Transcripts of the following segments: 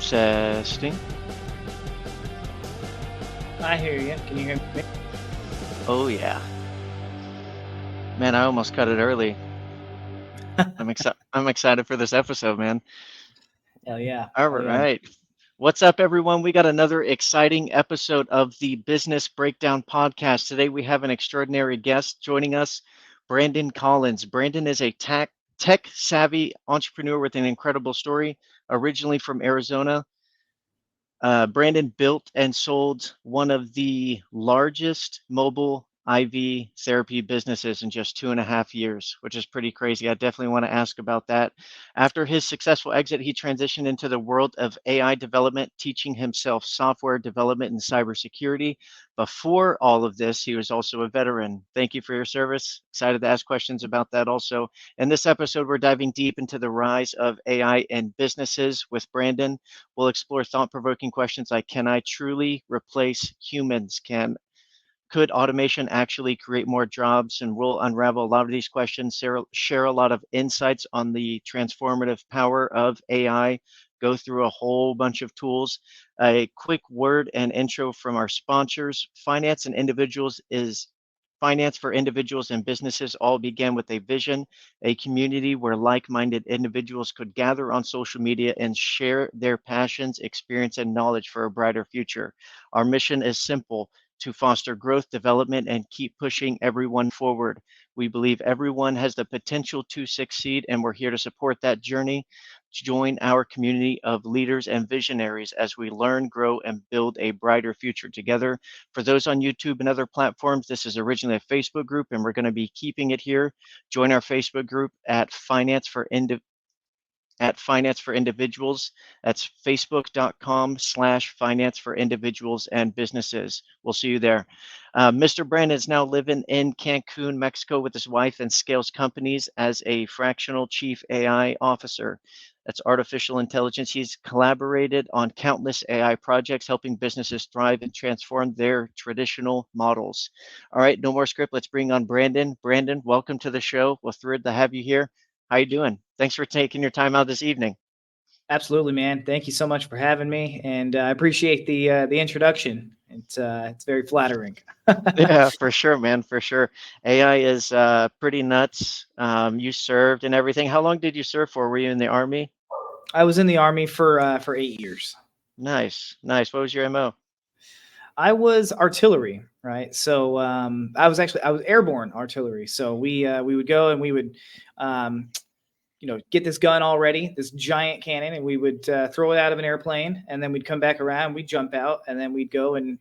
Testing. I hear you. Can you hear me? Oh yeah. Man, I almost cut it early. I'm excited for this episode, man. Hell yeah. All Hell yeah. right. What's up, everyone? We got another exciting episode of the Business Breakdown podcast. Today we have an extraordinary guest joining us, Brandon Collins. Brandon is a tech savvy entrepreneur with an incredible story, originally from Arizona. Brandon built and sold one of the largest mobile IV therapy businesses in just 2.5 years, which is pretty crazy. I definitely want to ask about that. After his successful exit, he transitioned into the world of AI development, teaching himself software development and cybersecurity. Before all of this, he was also a veteran. Thank you for your service. Excited to ask questions about that also. In this episode, we're diving deep into the rise of AI and businesses with Brandon. We'll explore thought-provoking questions like, can I truly replace humans? Could automation actually create more jobs? And we'll unravel a lot of these questions, share a lot of insights on the transformative power of AI, go through a whole bunch of tools. A quick word and intro from our sponsors. Finance for individuals and businesses all began with a vision, a community where like-minded individuals could gather on social media and share their passions, experience, and knowledge for a brighter future. Our mission is simple: to foster growth, development, and keep pushing everyone forward. We believe everyone has the potential to succeed, and we're here to support that journey. Join our community of leaders and visionaries as we learn, grow, and build a brighter future together. For those on YouTube and other platforms, this is originally a Facebook group, and we're going to be keeping it here. Join our Facebook group at Finance for Individuals. That's facebook.com/finance for individuals and businesses. We'll see you there. Mr. Brandon is now living in Cancun, Mexico with his wife and scales companies as a fractional chief AI officer. That's artificial intelligence. He's collaborated on countless AI projects, helping businesses thrive and transform their traditional models. All right, no more script. Let's bring on Brandon. Brandon, welcome to the show. We're thrilled to have you here. How you doing? Thanks for taking your time out this evening. Absolutely, man. Thank you so much for having me, and I appreciate the introduction. It's very flattering. Yeah, for sure, man, for sure. AI is pretty nuts. You served and everything. How long did you serve for? Were you in the Army? I was in the Army for 8 years. Nice, nice. What was your MO? I was artillery, right? So I was airborne artillery. So we would go and we would um, get this gun all ready, this giant cannon, and we would throw it out of an airplane, and then we'd come back around, we'd jump out, and then we'd go and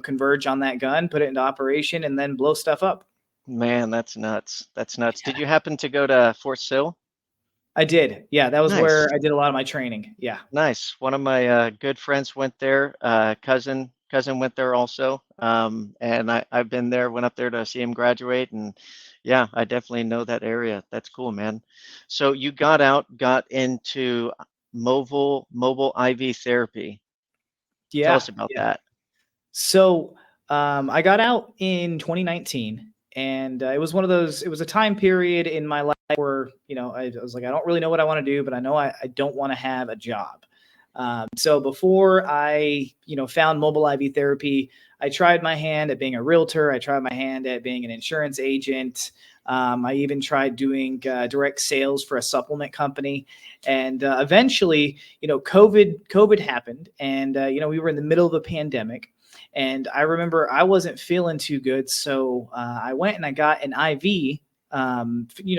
converge on that gun, put it into operation, and then blow stuff up. Man, that's nuts. That's nuts. Did you happen to go to Fort Sill? I did. Yeah, that was Nice, where I did a lot of my training. Yeah. nice. One of my good friends went there. Cousin went there also. And I've been there. Went up there to see him graduate, and yeah, I definitely know that area. That's cool, man. So you got into mobile IV therapy. Tell Yeah. us about Yeah. that. So I got out in 2019, and it was one of those. It was a time period in my life where I was like, I don't really know what I want to do, but I know I don't want to have a job. So before I found mobile IV therapy, I tried my hand at being a realtor. I tried my hand at being an insurance agent. I even tried doing direct sales for a supplement company, and eventually, COVID happened, and we were in the middle of a pandemic. And I remember I wasn't feeling too good. So I went and I got an IV,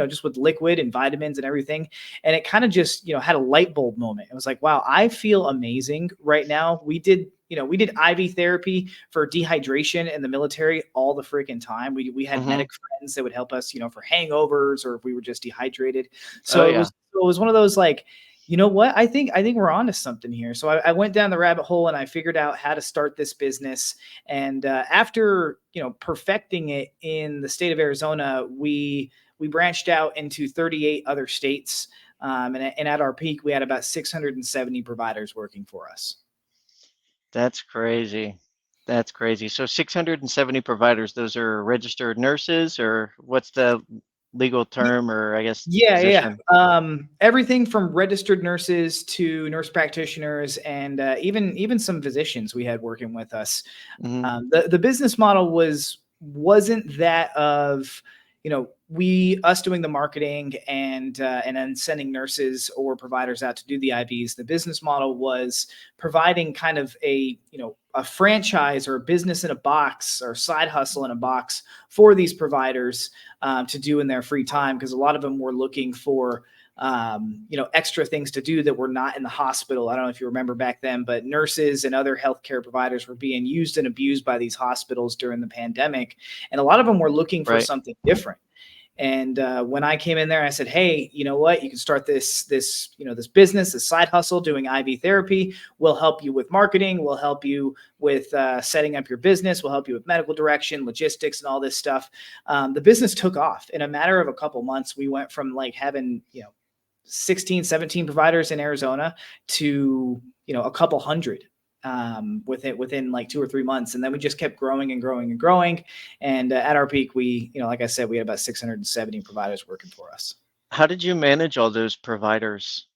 just with liquid and vitamins and everything. And it kind of just, had a light bulb moment. It was like, wow, I feel amazing right now. We did IV therapy for dehydration in the military all the freaking time. We had Hmm. medic friends that would help us, for hangovers or if we were just dehydrated. Oh So it was, yeah. it was one of those like, you know what? I think we're onto something here. So I went down the rabbit hole and I figured out how to start this business. And after perfecting it in the state of Arizona, we branched out into 38 other states. And at our peak, we had about 670 providers working for us. That's crazy. That's crazy. So 670 providers, those are registered nurses, or what's the legal term or I guess Yeah, yeah. position? Everything from registered nurses to nurse practitioners, and even some physicians we had working with us. Hmm. The business model wasn't that of, we us doing the marketing and then sending nurses or providers out to do the IVs. The business model was providing kind of a franchise or a business in a box or side hustle in a box for these providers to do in their free time, because a lot of them were looking for extra things to do that were not in the hospital. I don't know if you remember back then, but nurses and other healthcare providers were being used and abused by these hospitals during the pandemic, and a lot of them were looking for Right. something different. And when I came in there, I said, "Hey, you know what? You can start this business, this side hustle, doing IV therapy. We'll help you with marketing. We'll help you with setting up your business. We'll help you with medical direction, logistics, and all this stuff." The business took off in a matter of a couple months. We went from like having 16, 17 providers in Arizona to a couple hundred within like 2 or 3 months, and then we just kept growing and growing and growing. And at our peak, we like I said, we had about 670 providers working for us. How did you manage all those providers?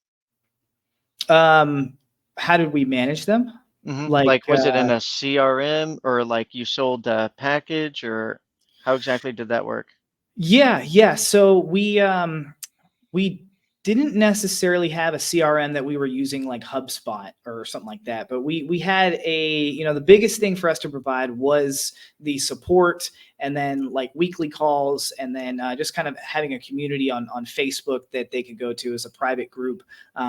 Um, how did we manage them? Like, Like, was it in a CRM or like you sold a package or how exactly did that work? yeah, yeah. So we didn't necessarily have a CRM that we were using like HubSpot or something like that, but we had the biggest thing for us to provide was the support, and then like weekly calls, and then just kind of having a community on Facebook that they could go to as a private group,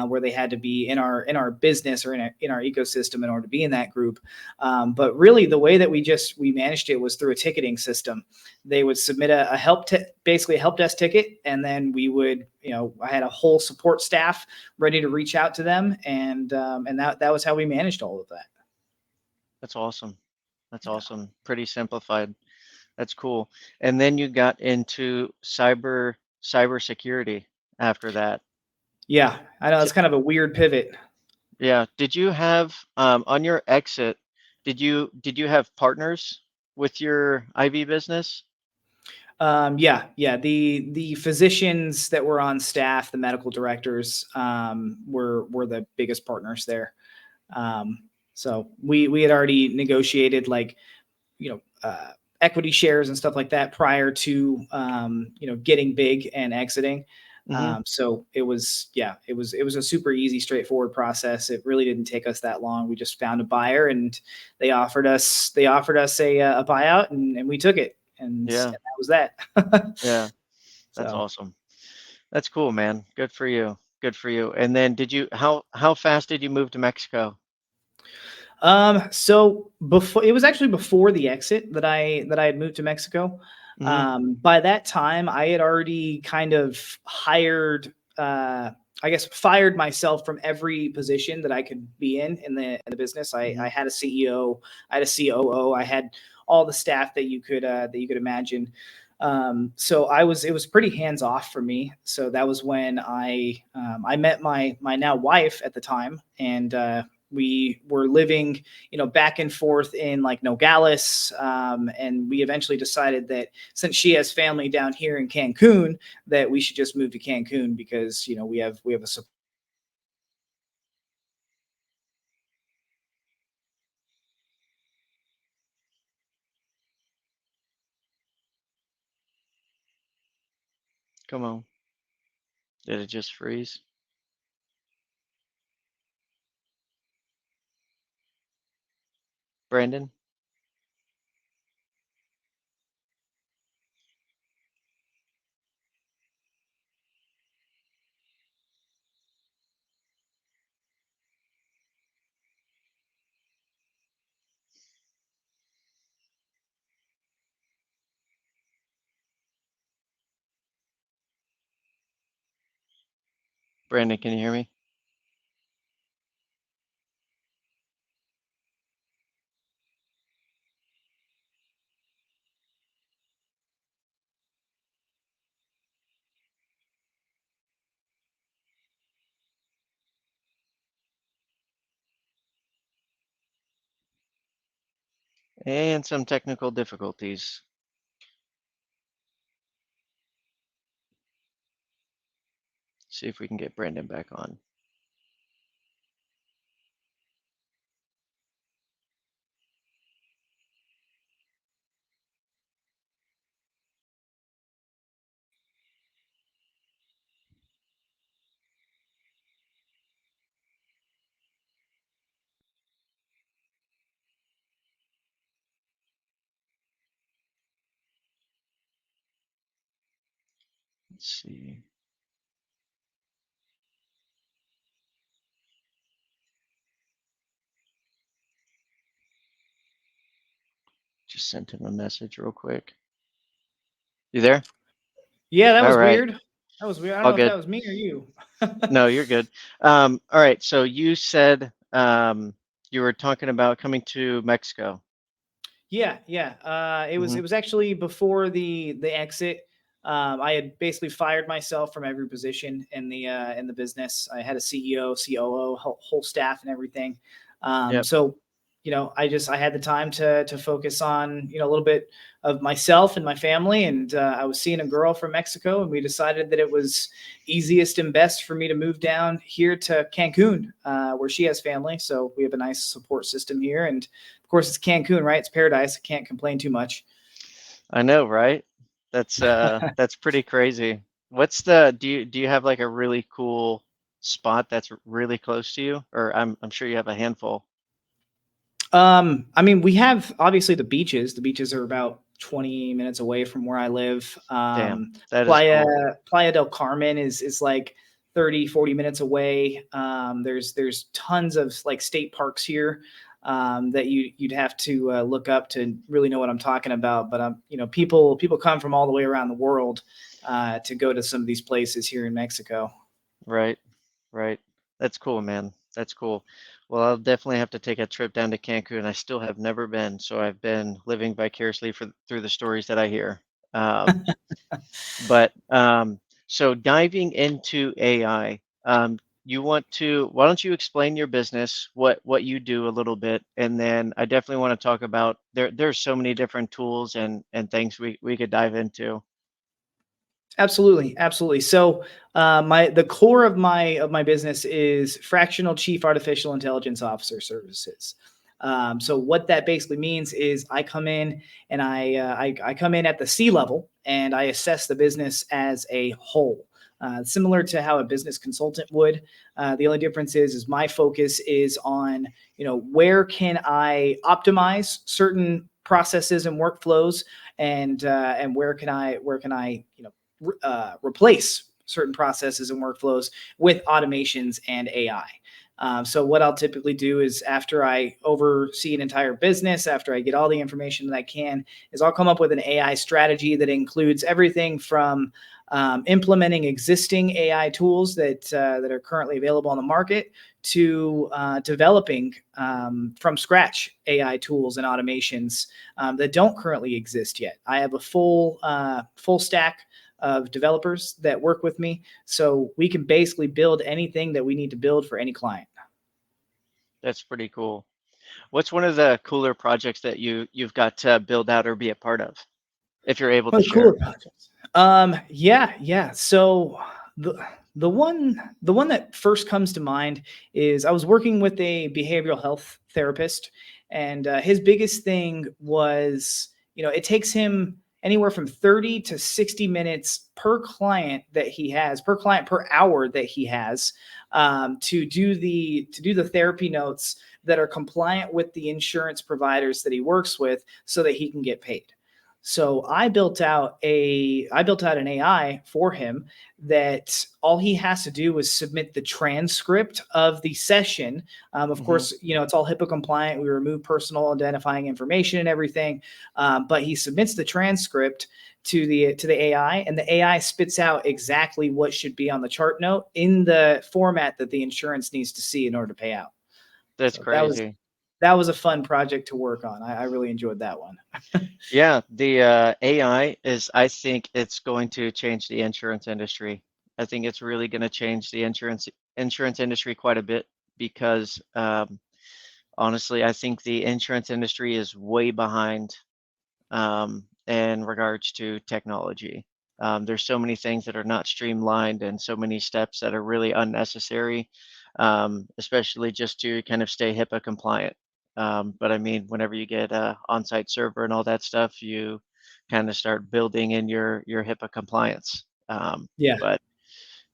where they had to be in our business or in our ecosystem in order to be in that group. But really, the way that we managed it was through a ticketing system. They would submit a basically a help desk ticket, and then we would, I had a whole support staff ready to reach out to them, and that was how we managed all of that. That's awesome. That's Yeah. awesome. Pretty simplified. That's cool. And then you got into cybersecurity after that. Yeah, I know it's J- kind of a weird pivot. Yeah. Did you have on your exit, did you have partners with your IV business? Yeah, yeah. The physicians that were on staff, the medical directors, were the biggest partners there. Um, so we had already negotiated like equity shares and stuff like that prior to getting big and exiting. Hmm. So it was a super easy, straightforward process. It really didn't take us that long. We just found a buyer, and they offered us a buyout, and we took it, and Yeah. that was that. Yeah. That's So awesome. That's cool, man. Good for you. Good for you. And then how fast did you move to Mexico? so before, it was actually before the exit that I had moved to Mexico. Hmm. By that time, I had already kind of hired, I guess, fired myself from every position that I could be in the business. I Hmm. had a CEO, I had a COO, I had all the staff that you could imagine. So it was pretty hands off for me. So that was when I met my now wife at the time, and we were living, back and forth in like Nogales. And we eventually decided that since she has family down here in Cancun, that we should just move to Cancun, because, we have a support. Come on. Did it just freeze? Brandon? Brandon, can you hear me? And some technical difficulties. See if we can get Brandon back on. Let's see. Just sent him a message real quick. You there? Yeah, that All was right. weird. That was weird. I don't All know if that good. was me or you. No, you're good. All right. So you said you were talking about coming to Mexico. Yeah, yeah. It Hmm. was actually before the exit. I had basically fired myself from every position in the business. I had a CEO, COO, whole staff, and everything. Yep. So, I had the time to focus on a little bit of myself and my family, and I was seeing a girl from Mexico, and we decided that it was easiest and best for me to move down here to Cancun, where she has family. So we have a nice support system here, and of course, it's Cancun, right? It's paradise. I can't complain too much. I know, right? That's pretty crazy. What's the do you have like a really cool spot that's really close to you? Or I'm sure you have a handful. I mean, we have obviously the beaches. The beaches are about 20 minutes away from where I live. Damn, that is Playa cool. Playa del Carmen is like 30, 40 minutes away. There's tons of like state parks here that you'd have to look up to really know what I'm talking about. But people come from all the way around the world to go to some of these places here in Mexico. Right, right. That's cool, man. That's cool. Well, I'll definitely have to take a trip down to Cancun. I still have never been, so I've been living vicariously through the stories that I hear. Um, but so diving into AI, why don't you explain your business, what you do a little bit, and then I definitely want to talk about there's so many different tools and things we could dive into. Absolutely, absolutely. So, my the core of my business is fractional chief artificial intelligence officer services. So, what that basically means is I come in and I come in at the C level and I assess the business as a whole, similar to how a business consultant would. The only difference is my focus is on where can I optimize certain processes and workflows, and where can I replace certain processes and workflows with automations and AI. So what I'll typically do is after I oversee an entire business, after I get all the information that I can, is I'll come up with an AI strategy that includes everything from implementing existing AI tools that are currently available on the market to developing from scratch AI tools and automations that don't currently exist yet. I have a full stack of developers that work with me. So we can basically build anything that we need to build for any client. That's pretty cool. What's one of the cooler projects that you've got to build out or be a part of, if you're able to Oh, share? cooler projects. Yeah, yeah. So the the one that first comes to mind is I was working with a behavioral health therapist, and his biggest thing was, it takes him anywhere from 30 to 60 minutes per client that he has, per client per hour that he has, to do the therapy notes that are compliant with the insurance providers that he works with, so that he can get paid. So I built out an AI for him that all he has to do is submit the transcript of the session. Of Hmm. course, it's all HIPAA compliant. We remove personal identifying information and everything, but he submits the transcript to the AI, and the AI spits out exactly what should be on the chart note in the format that the insurance needs to see in order to pay out. That's So that was crazy. that was a fun project to work on. I really enjoyed that one. Yeah, the AI is, I think it's going to change the insurance industry. I think it's really going to change the insurance industry quite a bit because honestly, I think the insurance industry is way behind in regards to technology. There's so many things that are not streamlined and so many steps that are really unnecessary, especially just to kind of stay HIPAA compliant. But I mean, whenever you get a on-site server and all that stuff, you kind of start building in your HIPAA compliance. Yeah, But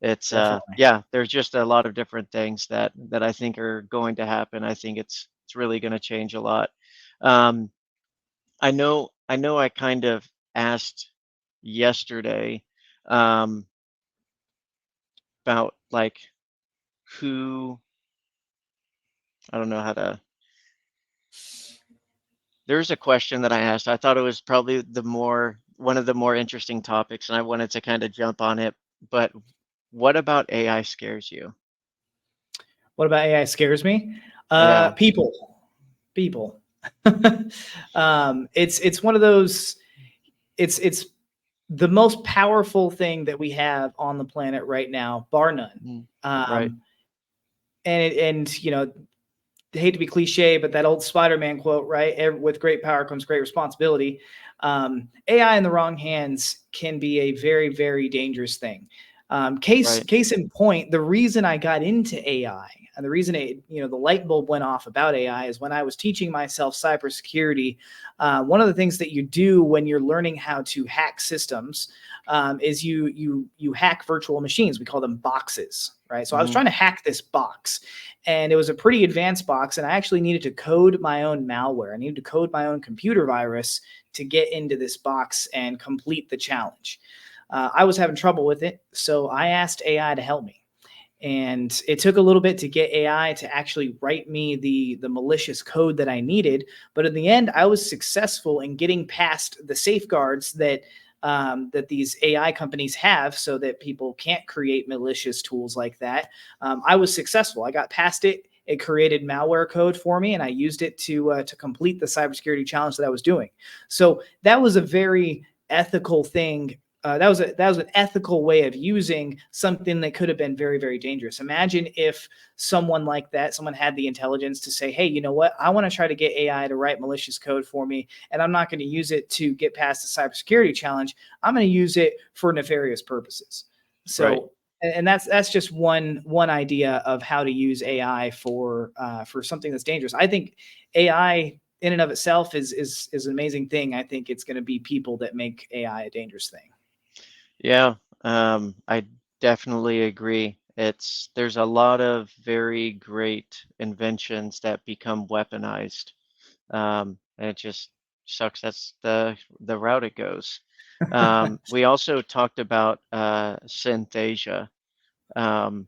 it's definitely. yeah, there's just a lot of different things that I think are going to happen. I think it's really going to change a lot. Um, I know I kind of asked yesterday um, about like who I don't know how to. There's a question that I asked. I thought it was probably the more one of the more interesting topics, and I wanted to kind of jump on it. But what about AI scares you? What about AI scares me? Yeah. People. It's one of those. It's the most powerful thing that we have on the planet right now, bar none. Mm. Right. Um, and hate to be cliche, but that old Spider-Man quote, right? With great power comes great responsibility. AI in the wrong hands can be a very, very dangerous thing. Case Right. case in point, the reason I got into AI and the reason the light bulb went off about AI is when I was teaching myself cybersecurity. One of the things that you do when you're learning how to hack systems is you hack virtual machines. We call them boxes, right? So I was Hmm. trying to hack this box, and it was a pretty advanced box, and I actually needed to code my own malware. I needed to code my own computer virus to get into this box and complete the challenge. I was having trouble with it, so I asked AI to help me. And it took a little bit to get AI to actually write me the malicious code that I needed, but in the end, I was successful in getting past the safeguards that these AI companies have, so that people can't create malicious tools like that. I was successful. I got past it. It created malware code for me, and I used it to complete the cybersecurity challenge that I was doing. So that was a very ethical thing. That was an ethical way of using something that could have been very, very dangerous. Imagine if someone like that, someone had the intelligence to say, "Hey, you know what? I want to try to get AI to write malicious code for me, and I'm not going to use it to get past the cybersecurity challenge. I'm going to use it for nefarious purposes." Right. So, and that's just one idea of how to use AI for something that's dangerous. I think AI in and of itself is an amazing thing. I think it's going to be people that make AI a dangerous thing. Yeah. I definitely agree. There's a lot of very great inventions that become weaponized. And it just sucks. That's the route it goes. We also talked about synthesia. Um,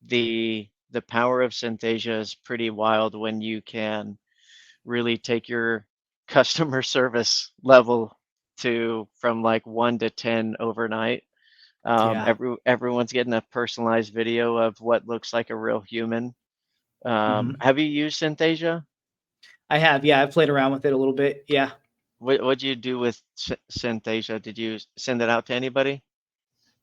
the power of synthesia is pretty wild when you can really take your customer service level to from like 1 to 10 overnight. Yeah. Everyone's getting a personalized video of what looks like a real human. Mhm. Have you used synthesia? I have, yeah, I've played around with it a little bit, yeah. What'd you do with synthesia? Did you send it out to anybody?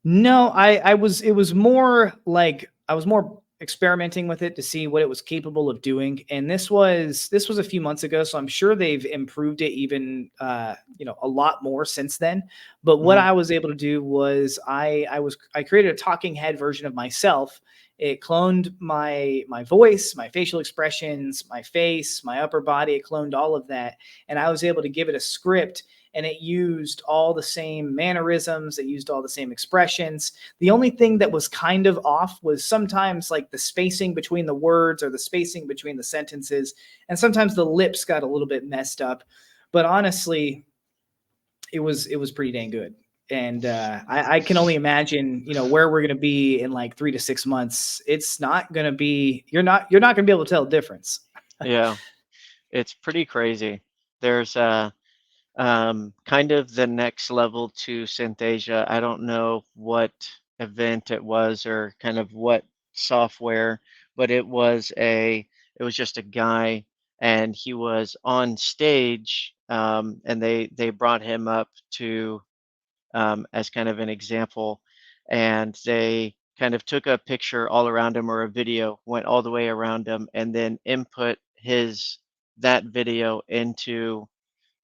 No, I was it was more like I was more experimenting with it to see what it was capable of doing, and this was a few months ago, so I'm sure they've improved it even, a lot more since then. But what Hmm. I was able to do was I created a talking head version of myself. It cloned my voice, my facial expressions, my face, my upper body. It cloned all of that, and I was able to give it a script, and it used all the same mannerisms, it used all the same expressions. The only thing that was kind of off was sometimes like the spacing between the words or the spacing between the sentences, and sometimes the lips got a little bit messed up. But honestly, it was pretty dang good. And I can only imagine, where we're going to be in like 3 to 6 months. It's not going to be you're not going to be able to tell the difference. Yeah, it's pretty crazy. There's kind of the next level to Synthesia. I don't know what event it was or kind of what software, but it was just a guy and he was on stage and they brought him up to as kind of an example and they kind of took a picture all around him or a video went all the way around him and then input his that video into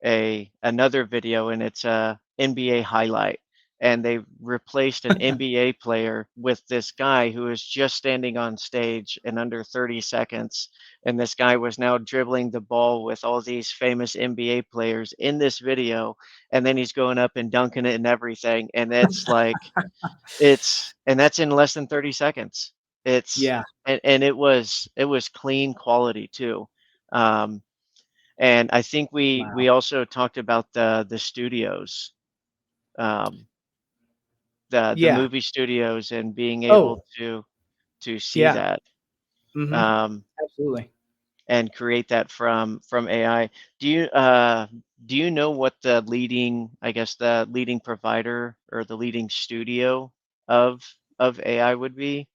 a another video and it's a NBA highlight. and they replaced an NBA player with this guy who was just standing on stage in under 30 seconds. And this guy was now dribbling the ball with all these famous NBA players in this video. And then he's going up and dunking it and everything. And it's like, and that's in less than 30 seconds. It's, Yeah. and it was clean quality too. Um, and I think we Wow. also talked about the studios, um, the Yeah. movie studios, and being able Oh, to see yeah. that, Mhm. um, Absolutely. and create that from AI. Do you do you know what the leading, I guess, the leading provider or the leading studio of AI would be?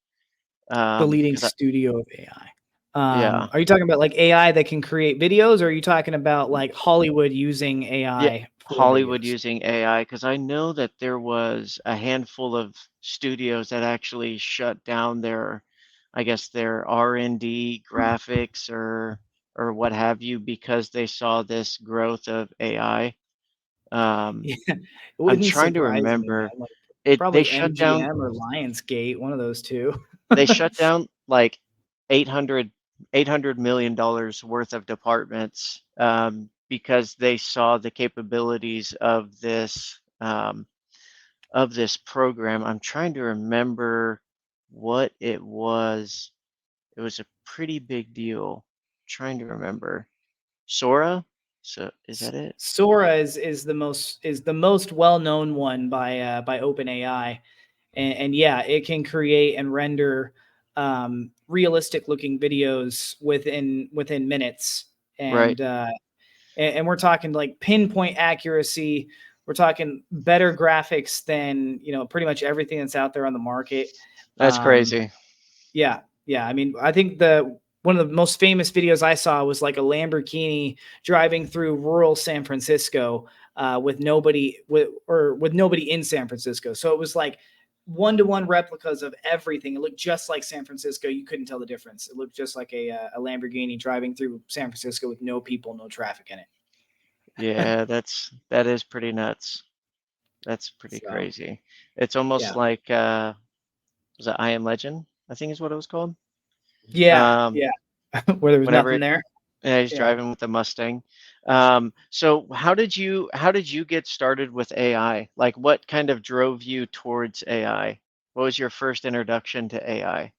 The leading 'Cause I, studio of AI. yeah. Are you talking about like AI that can create videos, or are you talking about like Hollywood using Yeah, AI for Hollywood videos? using AI, because I know that there was a handful of studios that actually shut down their, I guess, their R&D graphics or what have you, because they saw this growth of AI. Um, Yeah, it I'm wouldn't trying to surprise me, remember. man. Like They probably shut down MGM or Lionsgate, one of those 2. they shut down like 800 million dollars worth of departments, because they saw the capabilities of this program. I'm trying to remember what it was. It was a pretty big deal. Trying to remember. Sora? So is that it? Sora is the most well-known one by OpenAI. And yeah, it can create and render realistic looking videos within minutes. Right. And we're talking like pinpoint accuracy. We're talking better graphics than pretty much everything that's out there on the market. That's Um, crazy. yeah, yeah. I mean, I think the one of the most famous videos I saw was like a Lamborghini driving through rural San Francisco with nobody in San Francisco. So it was like one-to-one replicas of everything. It looked just like San Francisco. You couldn't tell the difference. It looked just like a Lamborghini driving through San Francisco with no people, no traffic in it. Yeah, that is pretty nuts. That's pretty So crazy. It's almost yeah, like was it I Am Legend? I think is what it was called. yeah, Um, yeah. Where there was whenever nothing there. yeah, he's Yeah. driving with the Mustang. So how did you get started with AI? Like what kind of drove you towards AI? What was your first introduction to AI?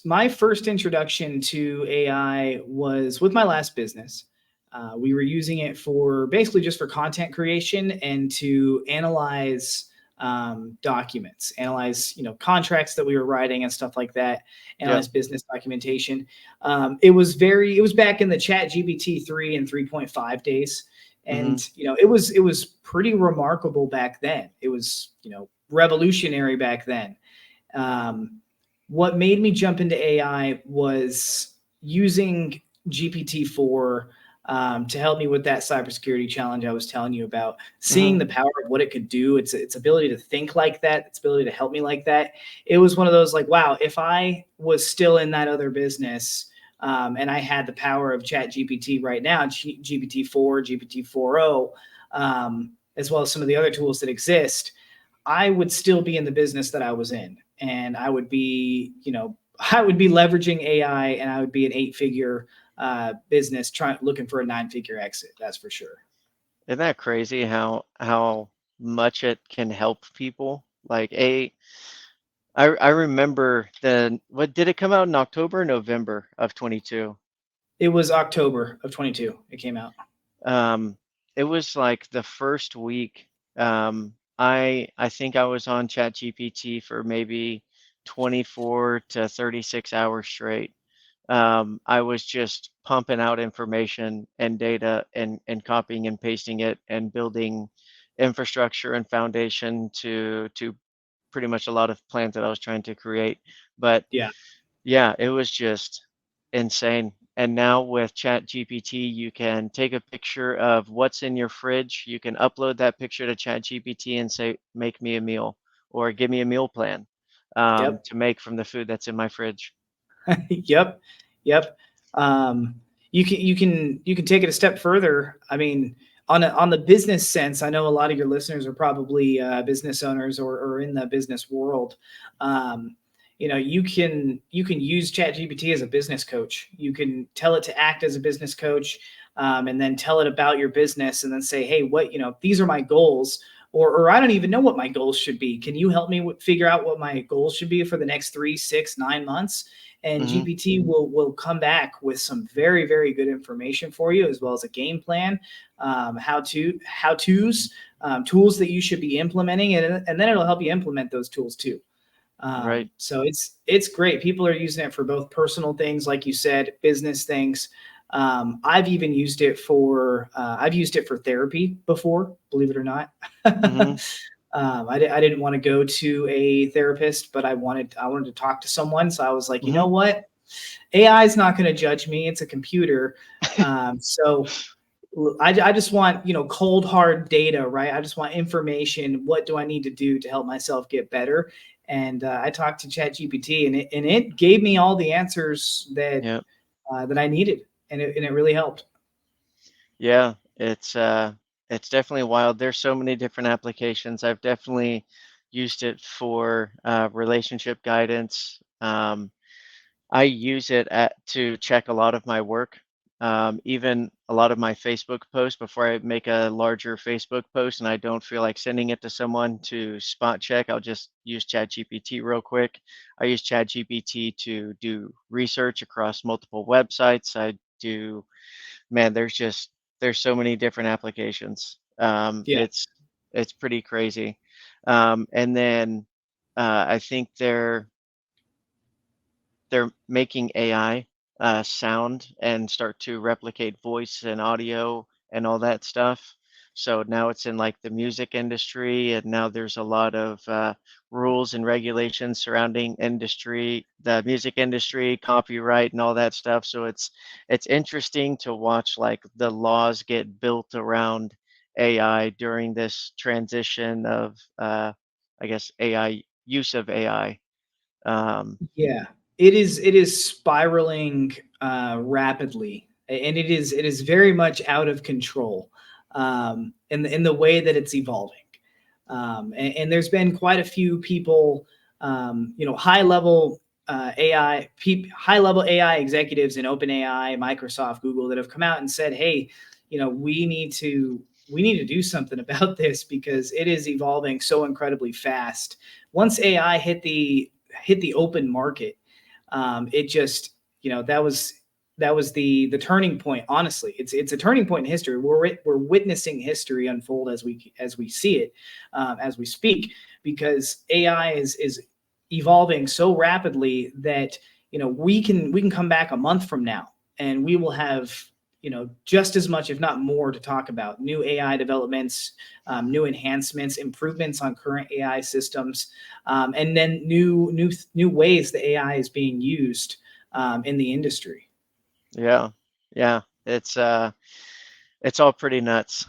My first introduction to AI was with my last business. We were using it for basically just for content creation and to analyze documents, analyze contracts that we were writing and stuff like that, Yeah. analyze business documentation. It was back in the Chat GPT 3 and 3.5 days, Mm-hmm. and it was pretty remarkable back then. It was revolutionary back then. Um, what made me jump into AI was using GPT-4 to help me with that cybersecurity challenge I was telling you about. Seeing Mm-hmm. the power of what it could do, its ability to think like that, its ability to help me like that. It was one of those like, wow, if I was still in that other business and I had the power of Chat GPT right now, GPT-4, GPT-4o, as well as some of the other tools that exist, I would still be in the business that I was in, and I would be, I would be leveraging AI, and I would be an 8-figure business trying looking for a 9-figure exit. That's for sure. Isn't that crazy how much it can help people? Like I remember what did it come out in October, November of 22? It was October of 22. It came out. Um, it was like the first week. I think I was on ChatGPT for maybe 24 to 36 hours straight. I was just pumping out information and data and copying and pasting it and building infrastructure and foundation to pretty much a lot of plans that I was trying to create. But Yeah. yeah, it was just insane. And now with ChatGPT, you can take a picture of what's in your fridge. You can upload that picture to ChatGPT and say, make me a meal or give me a meal plan, Yep. to make from the food that's in my fridge. Yep. Yep. Um, you can take it a step further. I mean, on the business sense, I know a lot of your listeners are probably business owners or in the business world. Um, you can use ChatGPT as a business coach. You can tell it to act as a business coach, and then tell it about your business, and then say, hey, these are my goals. Or I don't even know what my goals should be. Can you help me figure out what my goals should be for the next 3, 6, 9 months? And Hmm. GPT will come back with some very, very good information for you, as well as a game plan, how to's, tools that you should be implementing, and then it'll help you implement those tools too. Right. So it's great. People are using it for both personal things, like you said, business things. I've used it for therapy before, believe it or not. Hmm. I didn't want to go to a therapist, but I wanted to talk to someone. So I was like, you Hmm. know what? AI is not going to judge me. It's a computer. So I just want, cold hard data, right? I just want information. What do I need to do to help myself get better? And I talked to ChatGPT, and it gave me all the answers Yeah. that I needed, and it really helped. Yeah. It's definitely wild. There's so many different applications. I've definitely used it for relationship guidance. I use it to check a lot of my work, even a lot of my Facebook posts before I make a larger Facebook post and I don't feel like sending it to someone to spot check. I'll just use ChatGPT real quick. I use ChatGPT to do research across multiple websites. Man, there's so many different applications. Yeah, It's pretty crazy. And then I think they're making AI sound and start to replicate voice and audio and all that stuff. So now it's in like the music industry, and now there's a lot of rules and regulations surrounding the music industry, copyright, and all that stuff. So it's interesting to watch like the laws get built around AI during this transition of, I guess, AI use of AI. Um, yeah. It is spiraling rapidly, and it is very much out of control, in the way that it's evolving. And there's been quite a few people, high level high level AI executives in OpenAI, Microsoft, Google, that have come out and said, "Hey, we need to do something about this because it is evolving so incredibly fast." Once AI hit the open market, it just that was the turning point. Honestly, it's a turning point in history. We're witnessing history unfold as we see it, as we speak, because AI is evolving so rapidly that we can come back a month from now, and we will have just as much, if not more, to talk about: new AI developments, new enhancements, improvements on current AI systems, and then new ways that AI is being used in the industry. yeah, yeah. It's all pretty nuts.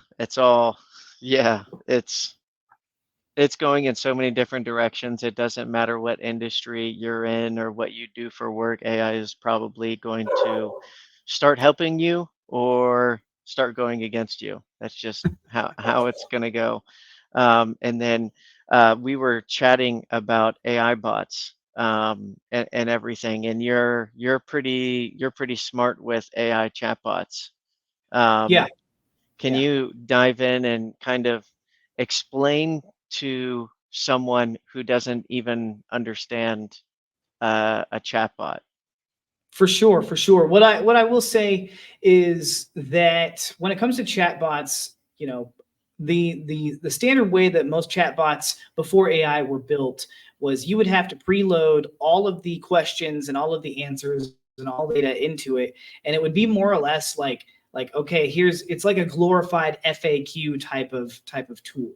Yeah, it's going in so many different directions. It doesn't matter what industry you're in or what you do for work. AI is probably going to start helping you or start going against you. That's just how it's going to go. And then we were chatting about AI bots and everything. And you're pretty smart with AI chatbots. Yeah, Um, can yeah. you dive in and kind of explain to someone who doesn't even understand a chatbot? For sure, for sure. What I will say is that when it comes to chatbots, the standard way that most chatbots before AI were built was you would have to preload all of the questions and all of the answers and all the data into it, and it would be more or less like, okay, it's like a glorified FAQ type of tool.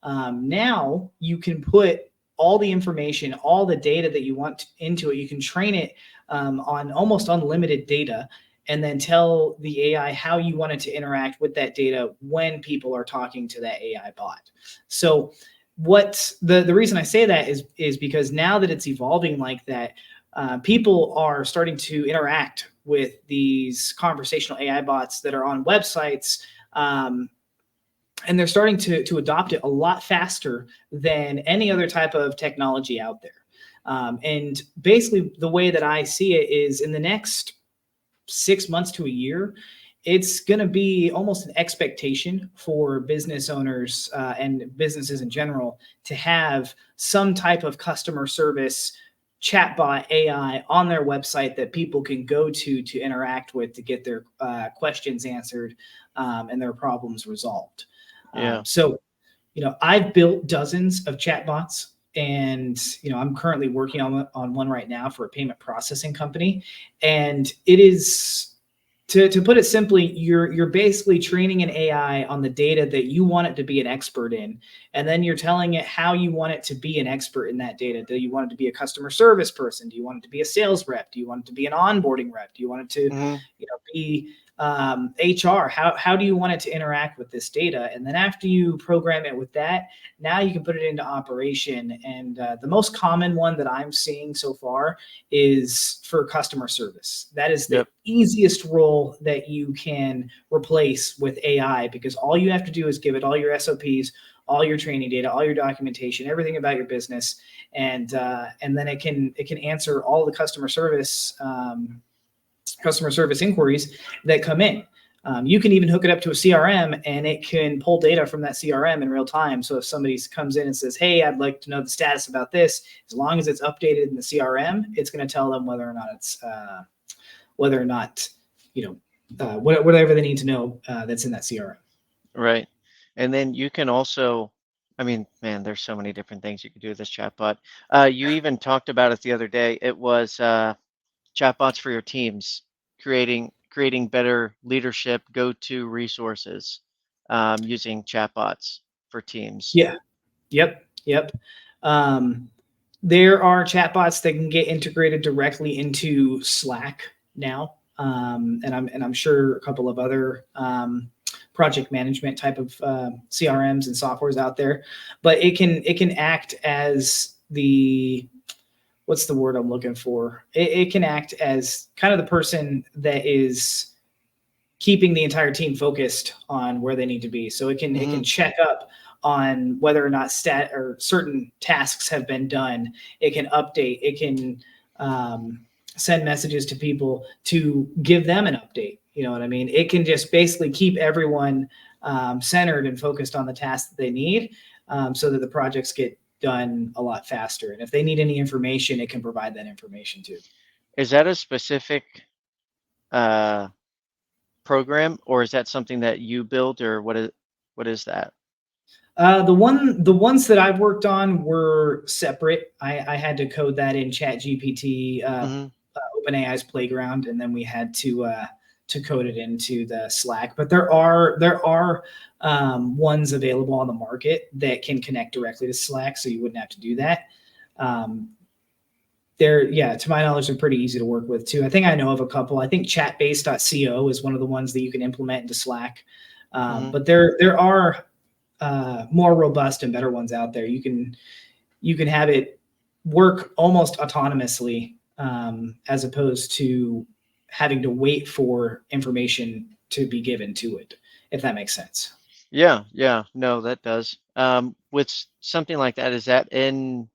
Now you can put all the information, all the data that you want into it. You can train it on almost unlimited data, and then tell the AI how you want it to interact with that data when people are talking to that AI bot. So, what the reason I say that is because now that it's evolving like that, people are starting to interact with these conversational AI bots that are on websites. and they're starting to adopt it a lot faster than any other type of technology out there. And basically, the way that I see it is in the next 6 months to a year, it's going to be almost an expectation for business owners and businesses in general to have some type of customer service chatbot AI on their website that people can go to interact with to get their questions answered and their problems resolved. Yeah. So, I've built dozens of chatbots, and I'm currently working on one right now for a payment processing company, and it is, to put it simply, you're basically training an AI on the data that you want it to be an expert in, and then you're telling it how you want it to be an expert in that data. Do you want it to be a customer service person? Do you want it to be a sales rep? Do you want it to be an onboarding rep? Do you want it to, Hmm. be HR? How do you want it to interact with this data? And then after you program it with that, now you can put it into operation. And the most common one that I'm seeing so far is for customer service. That is the Yep. easiest role that you can replace with AI, because all you have to do is give it all your SOPs, all your training data, all your documentation, everything about your business, and then it can answer all the customer service inquiries that come in. You can even hook it up to a CRM, and it can pull data from that CRM in real time. So if somebody comes in and says, "Hey, I'd like to know the status about this," as long as it's updated in the CRM, it's going to tell them whether or not whatever they need to know that's in that CRM. Right. And then you can also, I mean, man, there's so many different things you could do with this chatbot. You even talked about it the other day. It was chatbots for your teams, creating better leadership go-to resources using chatbots for teams. Yeah. Yep. Yep. Um, there are chatbots that can get integrated directly into Slack now, and I'm sure a couple of other project management type of CRMs and softwares out there. But it can act as the, what's the word I'm looking for? It can act as kind of the person that is keeping the entire team focused on where they need to be. So it can Hmm. check up on whether or not stat or certain tasks have been done. It can update. It can send messages to people to give them an update. You know what I mean? It can just basically keep everyone centered and focused on the tasks that they need, so that the projects get done a lot faster. And if they need any information, it can provide that information too. Is that a specific uh, program, or is that something that you built, or what is that? The ones that I've worked on were separate. I had to code that in Chat GPT, Hmm. OpenAI's Playground, and then we had to code it into the Slack. But there are ones available on the market that can connect directly to Slack, so you wouldn't have to do that. Um, they're, yeah, to my knowledge, they're pretty easy to work with too. I think I know of a couple. I think chatbase.co is one of the ones that you can implement into Slack. Hmm. But there are more robust and better ones out there. You can have it work almost autonomously, as opposed to having to wait for information to be given to it, if that makes sense. Yeah, yeah, no, that does. With something like that, is that in,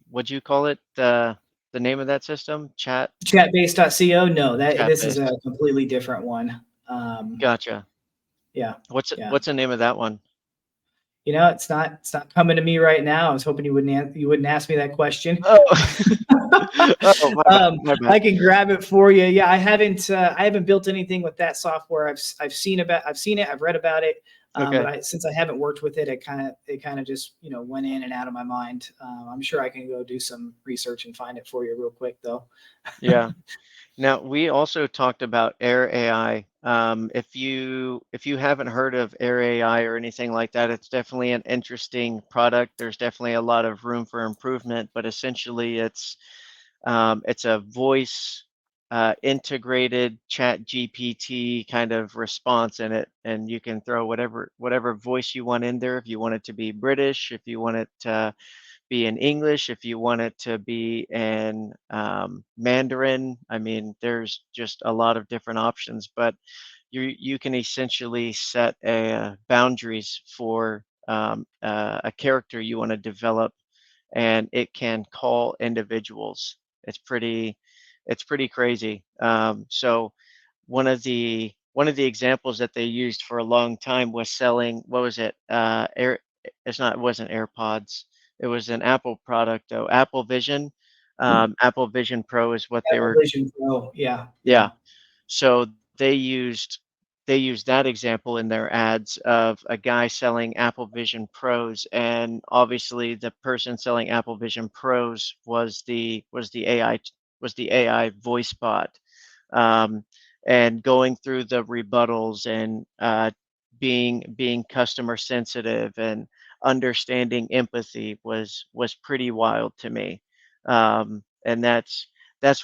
what'd you call it? The name of that system? Chatbase.co, no, that Chat this is a based. completely different one. Gotcha. Yeah, What's yeah. what's the name of that one? It's not coming to me right now. I was hoping you wouldn't ask me that question. Oh, oh, my bad, um, my bad. I can grab it for you. Yeah, I haven't built anything with that software. I've seen it. I've read about it. But Okay, since I haven't worked with it, it kind of just went in and out of my mind. I'm sure I can go do some research and find it for you real quick though. yeah. Now, we also talked about Air AI. If you haven't heard of Air AI or anything like that, it's definitely an interesting product. There's definitely a lot of room for improvement, but essentially it's a voice integrated chat GPT kind of response in it, and you can throw whatever voice you want in there. If you want it to be British, if you want it to be in English, if you want it to be in Mandarin. I mean, there's just a lot of different options. But you can essentially set boundaries for a character you want to develop, and it can call individuals. It's pretty it's pretty crazy. So one of the examples that they used for a long time was selling, what was it? It wasn't AirPods. It was an Apple product though. Apple Vision. Apple Vision Pro is what they Apple were. Vision Pro. Yeah, Yeah. yeah. So they used that example in their ads of a guy selling Apple Vision Pros, and obviously the person selling Apple Vision Pros was the AI voice bot, um, and going through the rebuttals and being customer sensitive and understanding empathy was pretty wild to me, and that's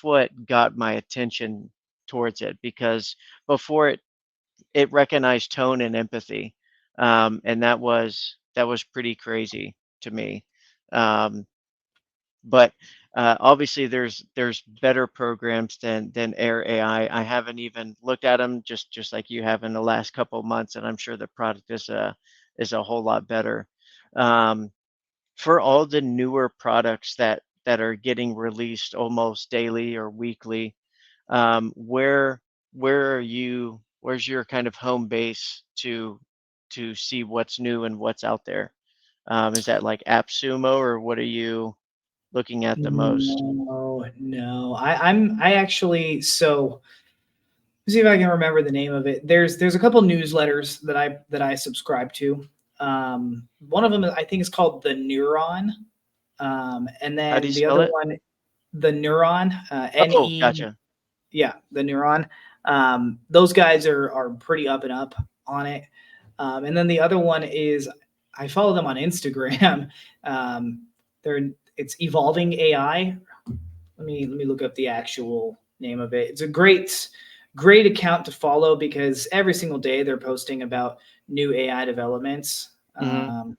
what got my attention towards it, because before it recognized tone and empathy, and that was pretty crazy to me. Um, but obviously, there's better programs than Air AI. I haven't even looked at them, just like you have in the last couple of months, and I'm sure the product is a whole lot better. Um, for all the newer products that are getting released almost daily or weekly, where are you? Where's your kind of home base to see what's new and what's out there? Is that like AppSumo, or what are you looking at the most? No, no. I actually, so let's see if I can remember the name of it. There's a couple newsletters that I subscribe to. One of them I think is called the Neuron, and How do then you the spell other it? one, the Neuron, Oh, NE. gotcha. Yeah, the Neuron. Those guys are pretty up and up on it. And then the other one is I follow them on Instagram. Um, they're it's Evolving AI. Let me look up the actual name of it. It's a great account to follow because every single day they're posting about new AI developments. Hmm.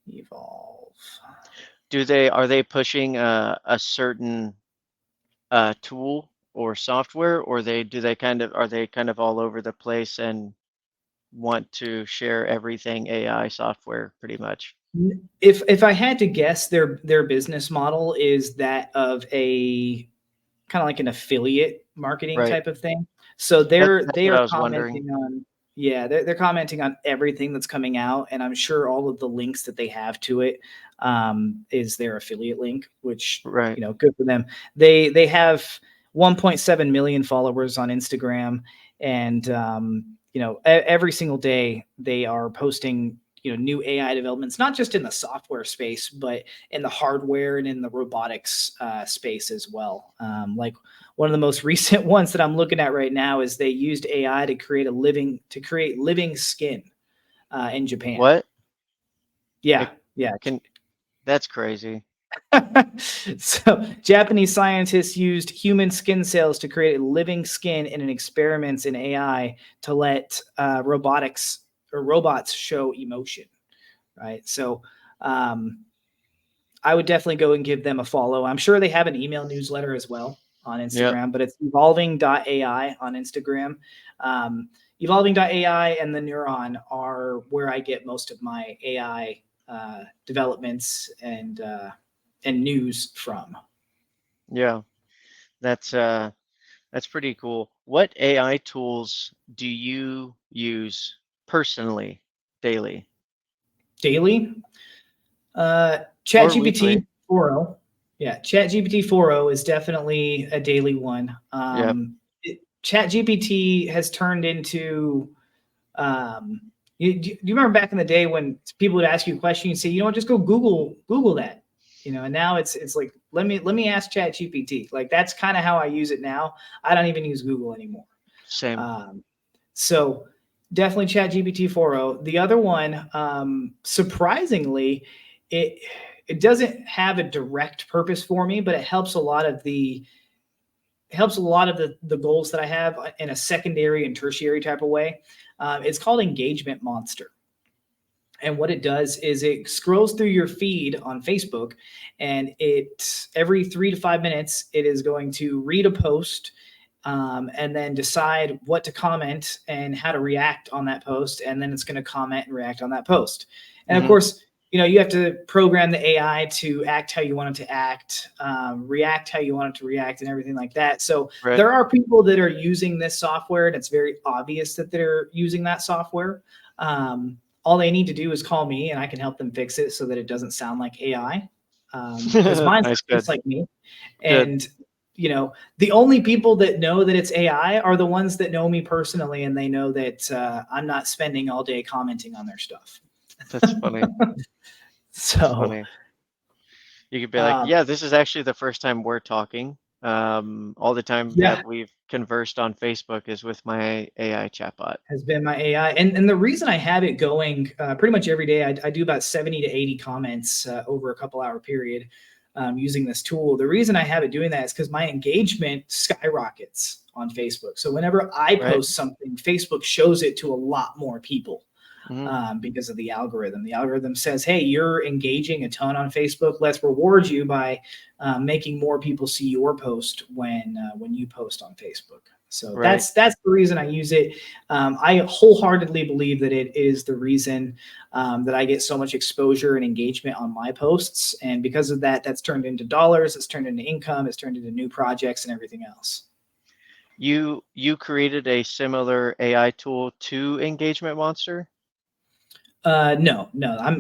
Evolve. Are they pushing a certain tool or software, or are they kind of all over the place and want to share everything AI software pretty much? If I had to guess, their business model is that of a kind of like an affiliate marketing Right. type of thing. So That's they're that's they what are I was wondering. commenting on yeah, they're commenting on everything that's coming out, and I'm sure all of the links that they have to it is their affiliate link, which Right. good for them. They have 1.7 million followers on Instagram, and every single day they are posting new AI developments, not just in the software space, but in the hardware and in the robotics space as well. Like one of the most recent ones that I'm looking at right now is they used AI to create living skin in Japan. What? Yeah, It yeah. can That's crazy. So Japanese scientists used human skin cells to create a living skin in an experiments in AI to let robots show emotion. Right. So um, I would definitely go and give them a follow. I'm sure they have an email newsletter as well on Yep. Instagram, but it's evolving.ai on Instagram. Um, evolving.ai and the Neuron are where I get most of my AI developments and news from. Yeah. That's pretty cool. What AI tools do you use personally daily Daily, or ChatGPT weekly? 4.0. Yeah, ChatGPT 4.0 is definitely a daily one. Yep. ChatGPT has turned into Um, do you remember back in the day when people would ask you a question, you'd say, you know what, just go Google that, and now it's like let me ask Chat GPT. Like that's kind of how I use it now. I don't even use Google anymore. Same. Um, so definitely Chat GPT 4.0. The other one, surprisingly, it it doesn't have a direct purpose for me, but it helps a lot of the goals that I have in a secondary and tertiary type of way. It's called Engagement Monster. And what it does is it scrolls through your feed on Facebook, and it every 3 to 5 minutes it is going to read a post and then decide what to comment and how to react on that post. And then it's going to comment and react on that post. And of Hmm. course, you have to program the AI to act how you want it to act, react how you want it to react, and everything like that. So Right. there are people that are using this software, and it's very obvious that they're using that software. All they need to do is call me, and I can help them fix it so that it doesn't sound like AI. Because mine Nice. sounds Good. just like me. Good. And the only people that know that it's AI are the ones that know me personally, and they know that I'm not spending all day commenting on their stuff. That's funny. That's So, funny. You could be like, um, yeah, this is actually the first time we're talking. All the time yeah, that we've conversed on Facebook is with my AI chatbot. has been my AI. And the reason I have it going pretty much every day, I do about 70 to 80 comments over a couple hour period using this tool. The reason I have it doing that is because my engagement skyrockets on Facebook. So whenever I Right. post something, Facebook shows it to a lot more people. Hmm. Because of the algorithm. The algorithm says, "Hey, you're engaging a ton on Facebook. Let's reward you by making more people see your post when you post on Facebook." So Right. that's the reason I use it. I wholeheartedly believe that it is the reason that I get so much exposure and engagement on my posts, and because of that, that's turned into dollars. It's turned into income. It's turned into new projects and everything else. You created a similar AI tool to Engagement Monster? No.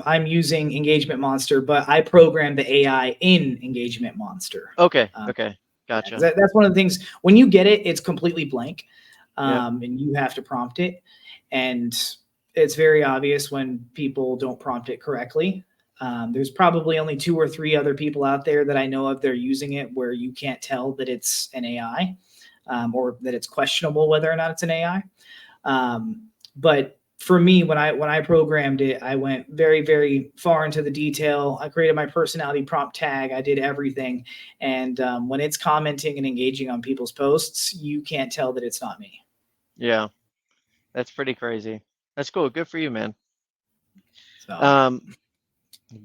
I'm using Engagement Monster, but I programmed the AI in Engagement Monster. Okay. Um, Okay. yeah, 'cause Gotcha. that's one of the things. When you get it, it's completely blank, Yep. and you have to prompt it. And it's very obvious when people don't prompt it correctly. There's probably only two or three other people out there that I know of that are using it where you can't tell that it's an AI, or that it's questionable whether or not it's an AI. But for me, when I programmed it, I went very, very far into the detail. I created my personality prompt tag. I did everything, and when it's commenting and engaging on people's posts, you can't tell that it's not me. Yeah. That's pretty crazy. That's cool. Good for you, man. So, Um,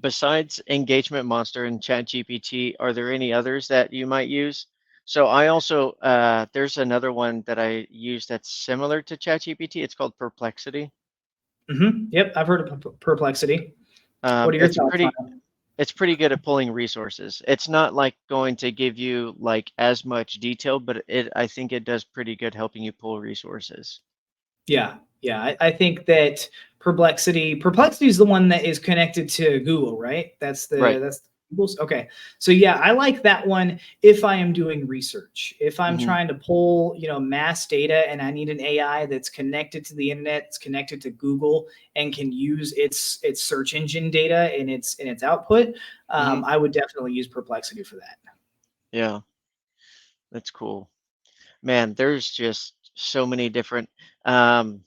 Besides Engagement Monster and ChatGPT, are there any others that you might use? So I also there's another one that I use that's similar to ChatGPT. It's called Perplexity. yep, I've heard of Perplexity. What Um, are your it's thoughts on pretty it? it's pretty good at pulling resources. It's not like going to give you like as much detail, but it I think it does pretty good helping you pull resources. Yeah. I think that Perplexity is the one that is connected to Google, right? Right. That's Google's. Okay, so yeah, I like that one if I am doing research. If I'm Hmm. trying to pull mass data and I need an AI that's connected to the internet, it's connected to Google, and can use its search engine data in its output, Hmm. I would definitely use Perplexity for that. Yeah, that's cool. Man, there's just so many different um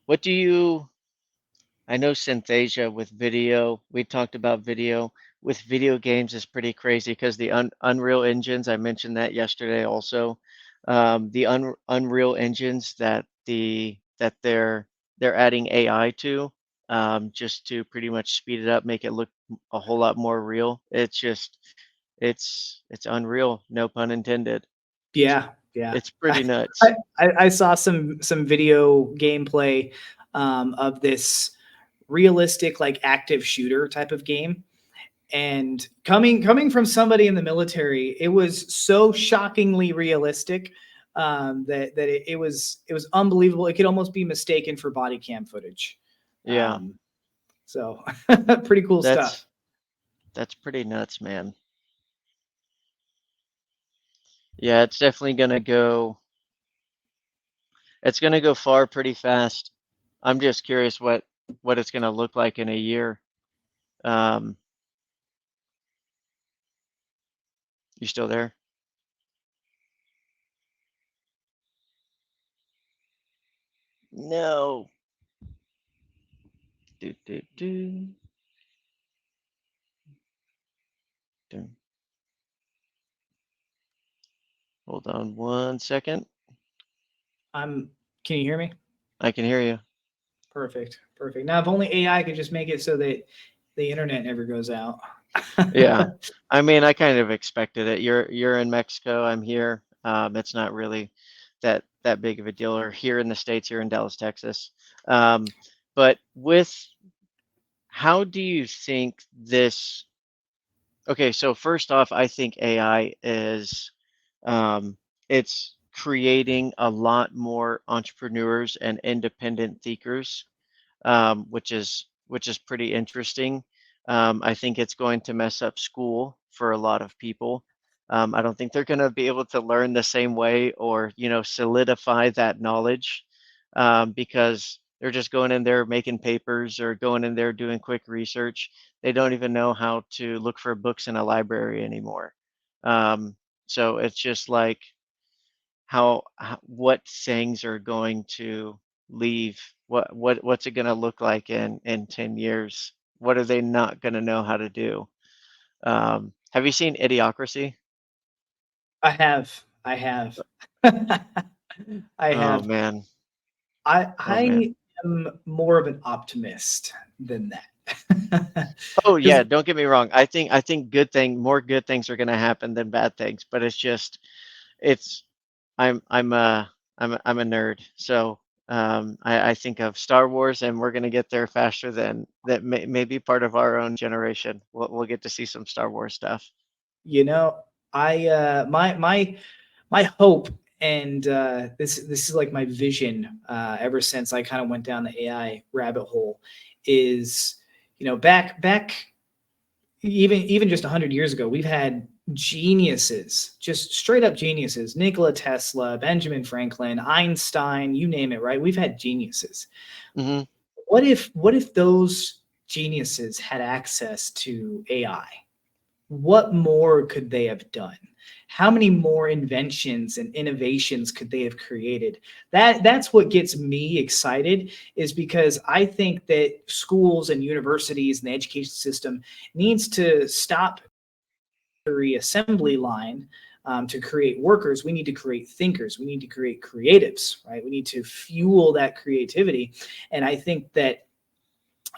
what do you I know Synthesia with video. We talked about video. With video games is pretty crazy because the Unreal engines, I mentioned that yesterday also. The Unreal engines that they're adding AI to, just to pretty much speed it up, make it look a whole lot more real. It's unreal, no pun intended. Yeah, yeah. It's pretty I, nuts. I saw some video gameplay of this realistic like active shooter type of game, and coming from somebody in the military, it was so shockingly realistic that it was unbelievable. It could almost be mistaken for body cam footage. Yeah, um, so pretty cool stuff. that's that's pretty nuts, man. Yeah, it's gonna go far pretty fast. I'm just curious what it's gonna look like in a year. Um, you still there? No. Do do do. do. Hold on 1 second. I'm Can you hear me? I can hear you. Perfect. Now if only AI could just make it so that the internet never goes out. Yeah. I mean, I kind of expected it. You're in Mexico. I'm here. It's not really that big of a deal, or here in the States, here in Dallas, Texas. Um, but with how do you think this? Okay, so first off, I think AI is um, it's creating a lot more entrepreneurs and independent thinkers, which is pretty interesting. I think it's going to mess up school for a lot of people. I don't think they're going to be able to learn the same way, or solidify that knowledge, because they're just going in there making papers or going in there doing quick research. They don't even know how to look for books in a library anymore. Um, so it's just like what things are going to leave, what's it going to look like in 10 years? What are they not going to know how to do? Have you seen Idiocracy? I have. I Oh have. man. Oh man. I am more of an optimist than that. Oh Because yeah, don't get me wrong. I think more good things are going to happen than bad things, but it's just it's I'm a nerd, so I think of Star Wars, and we're gonna get there faster than that. May be part of our own generation. We'll get to see some Star Wars stuff. you know, I my hope, and this is like my vision ever since I kind of went down the AI rabbit hole, is back even just 100 years ago, we've had geniuses, just straight up geniuses: Nikola Tesla, Benjamin Franklin, Einstein, you name it, right? We've had geniuses. Hmm. What if those geniuses had access to AI? What more could they have done? How many more inventions and innovations could they have created? That's what gets me excited, is because I think that schools and universities and the education system needs to stop the assembly line to create workers. We need to create thinkers. We need to create creatives, right? We need to fuel that creativity. And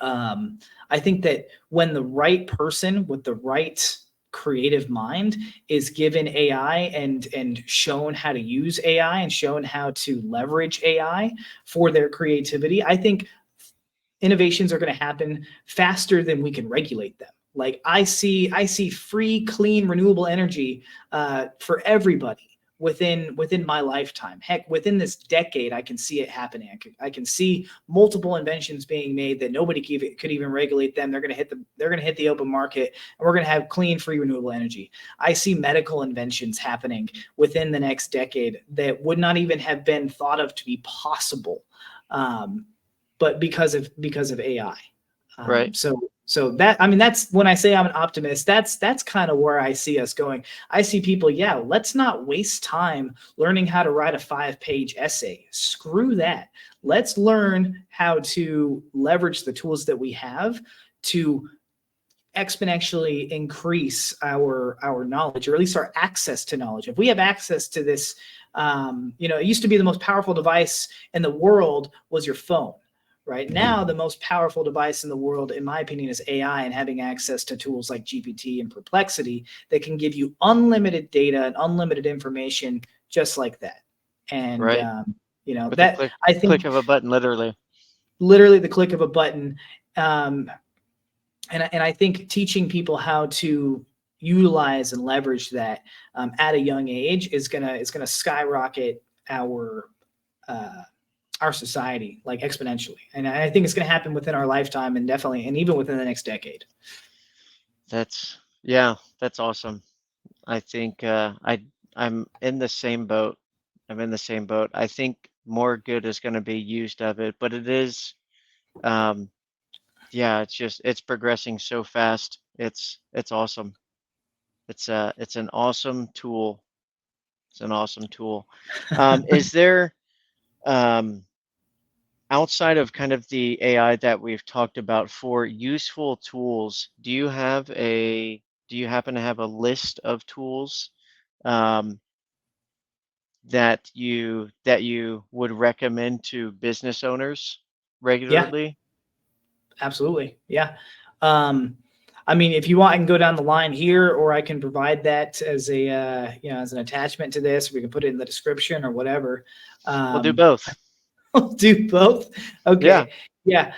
um, I think that when the right person with the right creative mind is given AI and shown how to use AI and shown how to leverage AI for their creativity, I think innovations are going to happen faster than we can regulate them. Like I see free, clean, renewable energy for everybody within my lifetime. Heck, within this decade, I can see it happening. I can see multiple inventions being made that nobody could even regulate them. They're going to hit the open market, and we're going to have clean, free, renewable energy. I see medical inventions happening within the next decade that would not even have been thought of to be possible. Um, but because of AI. Right. So that, I mean, that's when I say I'm an optimist. That's kind of where I see us going. I see people. Yeah, let's not waste time learning how to write a 5-page essay. Screw that. Let's learn how to leverage the tools that we have to exponentially increase our knowledge, or at least our access to knowledge. If we have access to this, it used to be the most powerful device in the world was your phone. Right now, the most powerful device in the world, in my opinion, is AI, and having access to tools like GPT and Perplexity that can give you unlimited data and unlimited information, just like that. And Right. With a that, I click think, of a button, literally. literally the click of a button. Um, and I think teaching people how to utilize and leverage that at a young age is gonna skyrocket uh, our society like exponentially, and I think it's gonna happen within our lifetime, and definitely, and even within the next decade. Yeah, that's awesome. I think I'm in the same boat. I'm in the same boat. I think more good is going to be used of it, but it is um, yeah, it's progressing so fast. It's awesome. It's an awesome tool. It's an awesome tool. Is there um, outside of kind of the AI that we've talked about, for useful tools, do you happen to have a list of tools um, that you would recommend to business owners Yeah, regularly? absolutely. Yeah. Um, I mean, if you want, I can go down the line here, or I can provide that as a as an attachment to this. We can put it in the description or whatever. We'll do Um, both. I'll do both. Yeah. Okay. Yeah.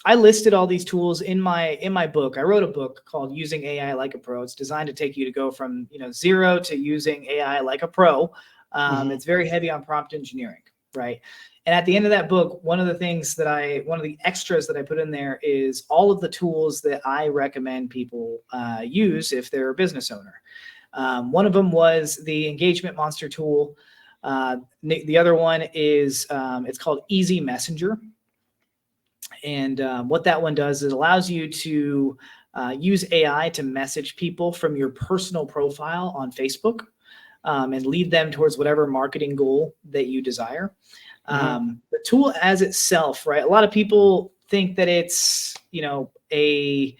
I listed all these tools in my book. I wrote a book called Using AI Like a Pro. It's designed to take you to go from zero to using AI like a pro. Hmm. It's very heavy on prompt engineering, right? And at the end of that book, one of the extras that I put in there is all of the tools that I recommend people use if they're a business owner. One of them was the Engagement Monster tool. The other one is it's called Easy Messenger. And what that one does is it allows you to use AI to message people from your personal profile on Facebook and lead them towards whatever marketing goal that you desire. Hmm. The tool as itself, right? A lot of people think that it's, a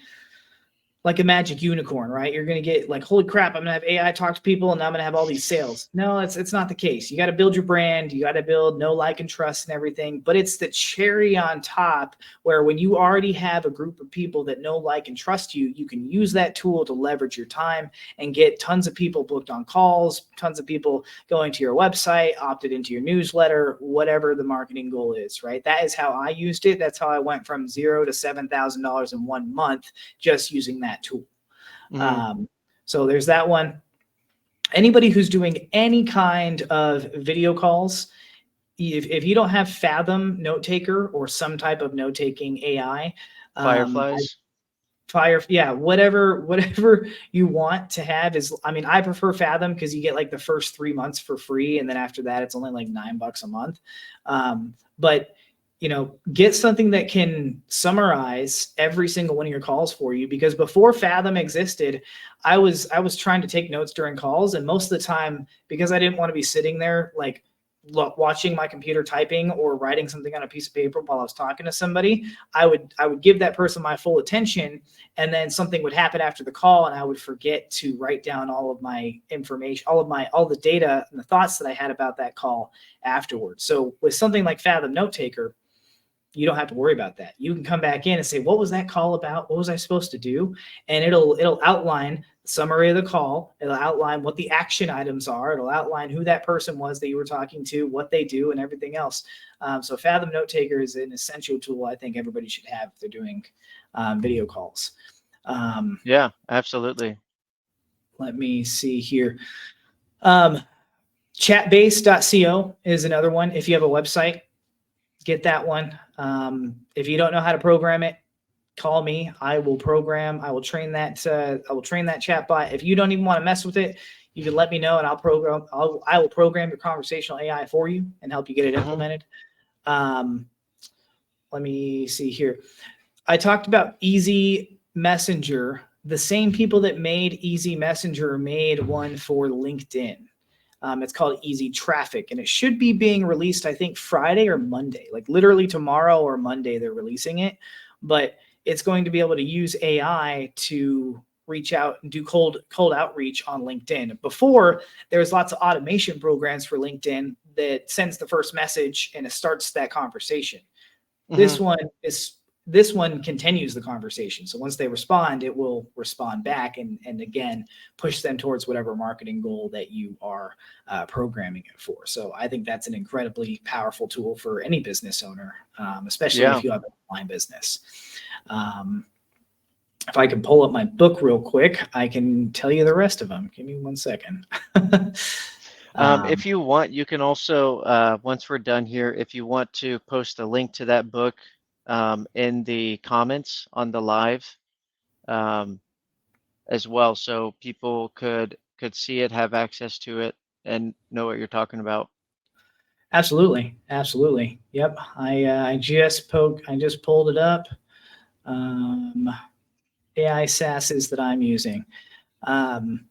like a magic unicorn, right? You're going to get like, holy crap, I'm going to have AI talk to people and I'm going to have all these sales. No, it's not the case. You got to build your brand. You got to build know, like, and trust and everything. But it's the cherry on top where when you already have a group of people that know, like, and trust you, you can use that tool to leverage your time and get tons of people booked on calls, tons of people going to your website, opted into your newsletter, whatever the marketing goal is, right? That is how I used it. That's how I went from $0 to $7,000 in 1 month just using that tool. Hmm. So there's that one. Anybody who's doing any kind of video calls, if you don't have Fathom Note Taker or some type of note taking AI, Fireflies. whatever you want to have is, I mean, I prefer Fathom because you get like the first 3 months for free, and then after that it's only like $9 a month. But get something that can summarize every single one of your calls for you, because before Fathom existed, I was trying to take notes during calls, and most of the time, because I didn't want to be sitting there like watching my computer typing or writing something on a piece of paper while I was talking to somebody, I would give that person my full attention, and then something would happen after the call and I would forget to write down all of my information, all the data and the thoughts that I had about that call afterwards. So with something like Fathom Note Taker, you don't have to worry about that. You can come back in and say, what was that call about? What was I supposed to do? And it'll outline the summary of the call. It'll outline what the action items are. It'll outline who that person was that you were talking to, what they do, and everything else. So Fathom Note Taker is an essential tool I think everybody should have if they're doing video calls. Yeah, absolutely. Let me see here. Chatbase.co is another one. If you have a website, get that one. If you don't know how to program it, call me. I will train that. I will train that chatbot. If you don't even want to mess with it, you can let me know, and I will program your conversational AI for you and help you get it Hmm. implemented. Um, Let me see here. I talked about Easy Messenger. The same people that made Easy Messenger made one for LinkedIn. It's called Easy Traffic, and it should be being released, I think, Friday or Monday. Like literally tomorrow or Monday, they're releasing it. But it's going to be able to use AI to reach out and do cold outreach on LinkedIn. Before, there was lots of automation programs for LinkedIn that sends the first message and it starts that conversation. Hmm. This one is this one continues the conversation. So once they respond, it will respond back and again push them towards whatever marketing goal that you are programming it for. So I think that's an incredibly powerful tool for any business owner, especially Yeah. if you have an online business. Um, if I can pull up my book real quick, I can tell you the rest of them. Give me 1 second. If you want, you can also, once we're done here, if you want to post a link to that book in the comments on the live um, as well, so people could see it, have access to it, and know what you're talking about. Absolutely. Yep. I just pulled it up. Um, AI SaaSes that I'm using. Um,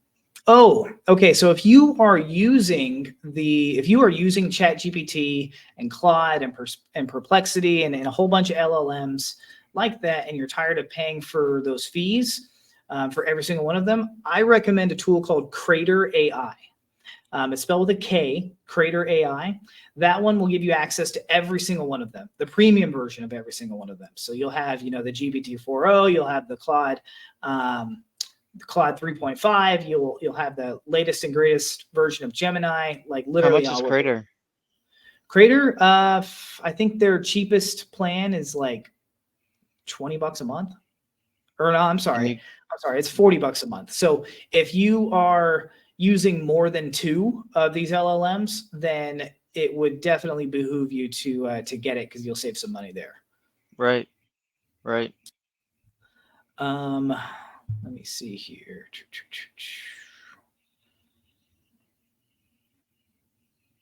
oh, okay. So if you are using ChatGPT and Claude and Perplexity and a whole bunch of LLMs like that, and you're tired of paying for those fees for every single one of them, I recommend a tool called Crater AI. It's spelled with a K, Crater AI. That one will give you access to every single one of them, the premium version of every single one of them. So you'll have, the GPT-4o, you'll have the Claude 3.5, you'll have the latest and greatest version of Gemini, like How literally much is all of it. Crater? Crater, I think their cheapest plan is like $20 a month. Or no, I'm sorry. It's $40 a month. So if you are using more than 2 of these LLMs, then it would definitely behoove you to get it, because you'll save some money there. Right. Right. Let me see here.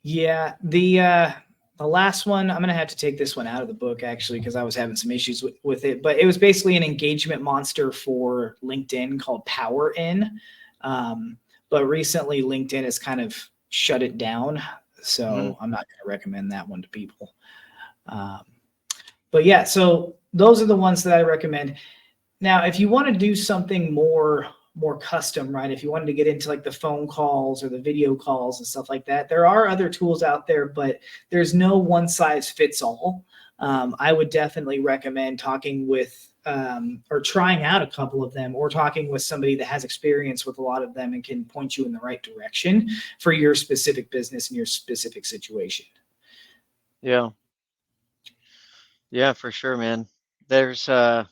Yeah, the last one, I'm gonna have to take this one out of the book, actually, because I was having some issues with it. But it was basically an engagement monster for LinkedIn called Power In. But recently LinkedIn has kind of shut it down, so I'm not going to recommend that one to people. But yeah, so those are the ones that I recommend. Now, if you want to do something more custom, right? If you wanted to get into like the phone calls or the video calls and stuff like that, there are other tools out there, but there's no one size fits all. I would definitely recommend talking with or trying out a couple of them, or talking with somebody that has experience with a lot of them and can point you in the right direction for your specific business and your specific situation. Yeah. Yeah, for sure, man. There's man,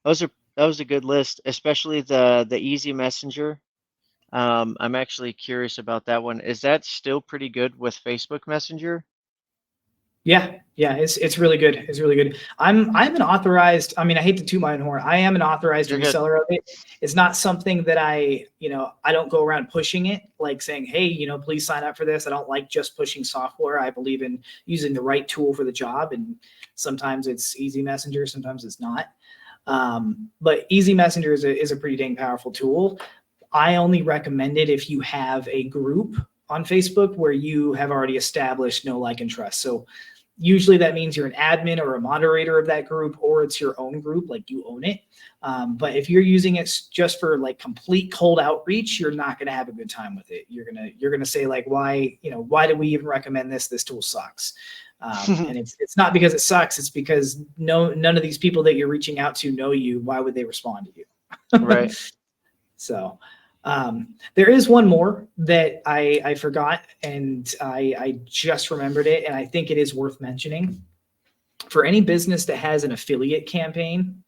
that was a good list, especially the easy messenger. I'm actually curious about that one. Is that still pretty good with Facebook Messenger? Yeah, it's really good. It's really good. I'm an authorized. I mean, I hate to toot my own horn. I am an authorized You're good. reseller of it. It's not something that I don't go around pushing it, like saying, hey, please sign up for this. I don't like just pushing software. I believe in using the right tool for the job, and sometimes it's Easy Messenger, sometimes it's not. But Easy Messenger is a pretty dang powerful tool. I only recommend it if you have a group on Facebook where you have already established know, like, and trust. So usually that means you're an admin or a moderator of that group, or it's your own group, like you own it. But if you're using it just for like complete cold outreach, you're not going to have a good time with it. You're gonna say like, why did we even recommend this? This tool sucks. And it's not because it sucks. It's because none of these people that you're reaching out to know you. Why would they respond to you? Right. So there is one more that I forgot, and I just remembered it, and I think it is worth mentioning. For any business that has an affiliate campaign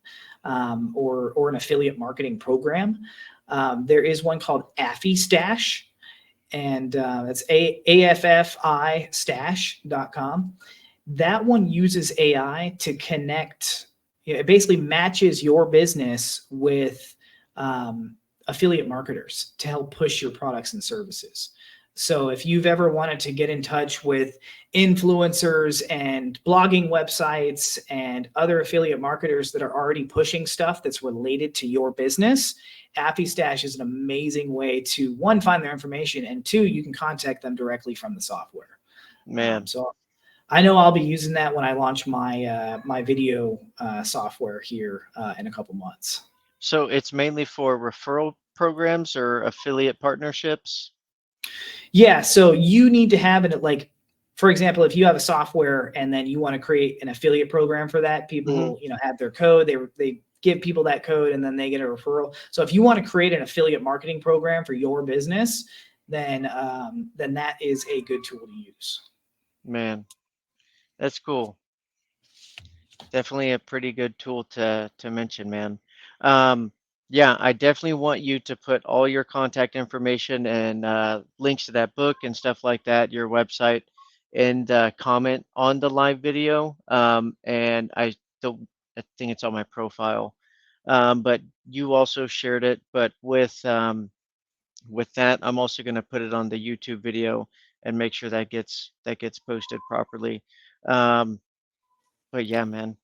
or an affiliate marketing program, there is one called Affy Stash, and that's AFFI stash.com. That one uses AI to connect. It basically matches your business with affiliate marketers to help push your products and services. So if you've ever wanted to get in touch with influencers and blogging websites and other affiliate marketers that are already pushing stuff that's related to your business, AffyStash is an amazing way to, one, find their information, and two, you can contact them directly from the software. Man. So I know I'll be using that when I launch my my video software here in a couple months. So it's mainly for referral programs or affiliate partnerships? Yeah, so you need to have it, like, for example, if you have a software and then you want to create an affiliate program for that, people, have their code, they give people that code and then they get a referral. So if you want to create an affiliate marketing program for your business, then that is a good tool to use. Man, that's cool. Definitely a pretty good tool to mention, man. Yeah, I definitely want you to put all your contact information and links to that book and stuff like that, your website, and comment on the live video. And I think it's on my profile. But you also shared it. But with that, I'm also going to put it on the YouTube video and make sure that gets posted properly. Um, but yeah, man.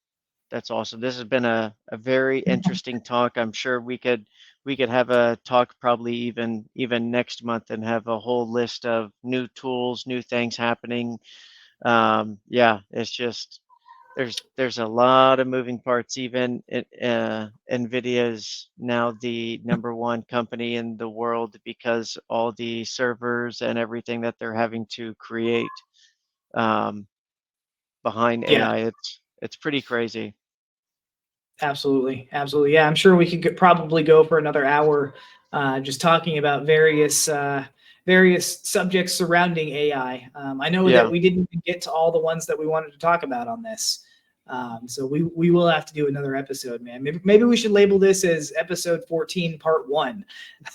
That's awesome. This has been a very interesting talk. I'm sure we could have a talk probably even next month and have a whole list of new tools, new things happening. Yeah, it's just there's a lot of moving parts. Even Nvidia's now the number one company in the world because all the servers and everything that they're having to create um, behind Yeah, AI. It's pretty crazy. absolutely, absolutely. Yeah, I'm sure we could probably go for another hour, just talking about various subjects surrounding AI. I know that Yeah, we didn't even get to all the ones that we wanted to talk about on this, so we will have to do another episode, man. Maybe we should label this as episode 14, part one.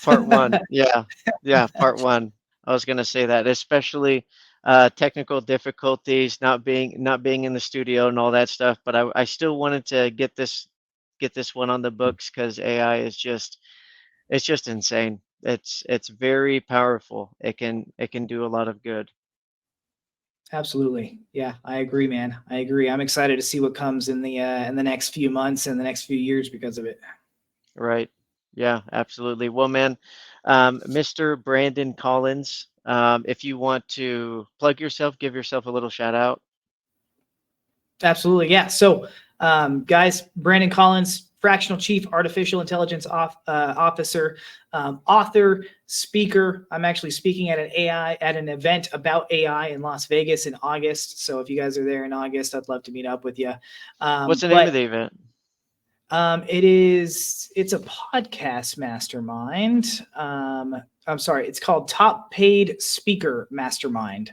part one. Yeah, yeah, part one. I was gonna say that, especially technical difficulties, not being in the studio and all that stuff. But I still wanted to get this one on the books because AI is just it's just insane. It's very powerful. It can do a lot of good. Absolutely. Yeah, I agree, man. I agree. I'm excited to see what comes in the next few months and the next few years because of it. Right. Yeah, absolutely. Well, man, Mr. Brandon Collins, if you want to plug yourself, give yourself a little shout out. Absolutely. Yeah. So, guys, Brandon Collins, fractional chief artificial intelligence officer, author, speaker. I'm actually speaking at an event about AI in Las Vegas in August. So if you guys are there in August, I'd love to meet up with you. What's the name of But the event? it's a podcast mastermind. I'm sorry, it's called Top Paid Speaker Mastermind.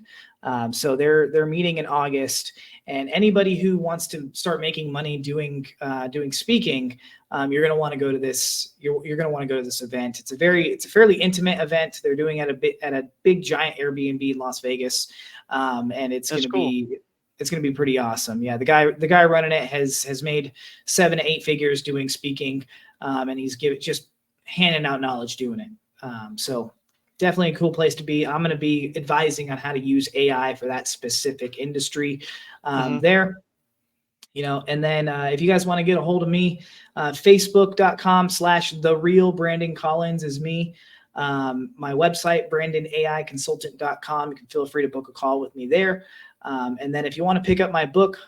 So they're meeting in August, and anybody who wants to start making money doing speaking, you're going to want to go to this. You're going to want to go to this event. It's a fairly intimate event. They're doing at a big giant Airbnb in Las Vegas, and That's cool. it's going to be pretty awesome. Yeah, the guy running it has made 7 to 8 figures doing speaking, and he's just handing out knowledge doing it. So definitely a cool place to be. I'm going to be advising on how to use AI for that specific industry Hmm. there. And then if you guys want to get a hold of me, facebook.com/the real Brandon Collins is me. My website, brandonaiconsultant.com. You can feel free to book a call with me there. And then if you want to pick up my book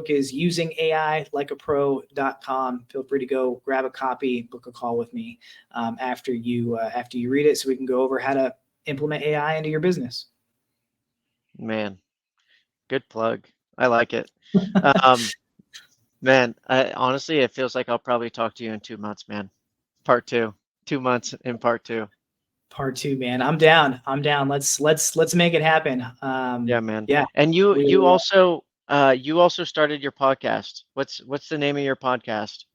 is using AI like a pro.com. Feel free to go grab a copy, book a call with me after you read it so we can go over how to implement AI into your business. Man, good plug. I like it. Um, Man, honestly, it feels like I'll probably talk to you in 2 months, man. Part two, 2 months in part two. Part two, man. I'm down. I'm down. Let's make it happen. Yeah, man. Yeah, And you we you also you also started your podcast. What's the name of your podcast?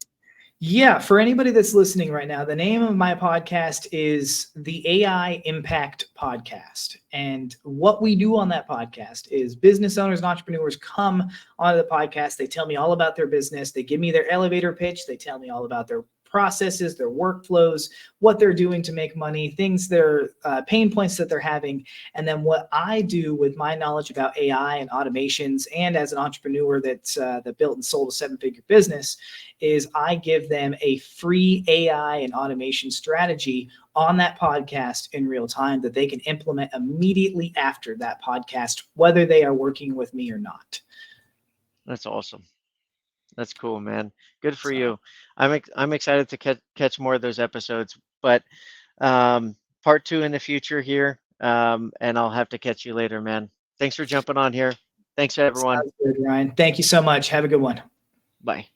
Yeah, for anybody that's listening right now, the name of my podcast is the AI Impact Podcast. And what we do on that podcast is business owners and entrepreneurs come onto the podcast. They tell me all about their business. They give me their elevator pitch. They tell me all about their processes, their workflows, what they're doing to make money, things, their pain points that they're having. And then what I do with my knowledge about AI and automations, and as an entrepreneur that built and sold a 7-figure business, is I give them a free AI and automation strategy on that podcast in real time that they can implement immediately after that podcast, whether they are working with me or not. That's awesome. That's cool, man. Good for So you. I'm excited to catch more of those episodes, but part two in the future here. And I'll have to catch you later, man. Thanks for jumping on here. Thanks everyone. sounds good, Ryan. Thank you so much. Have a good one. Bye.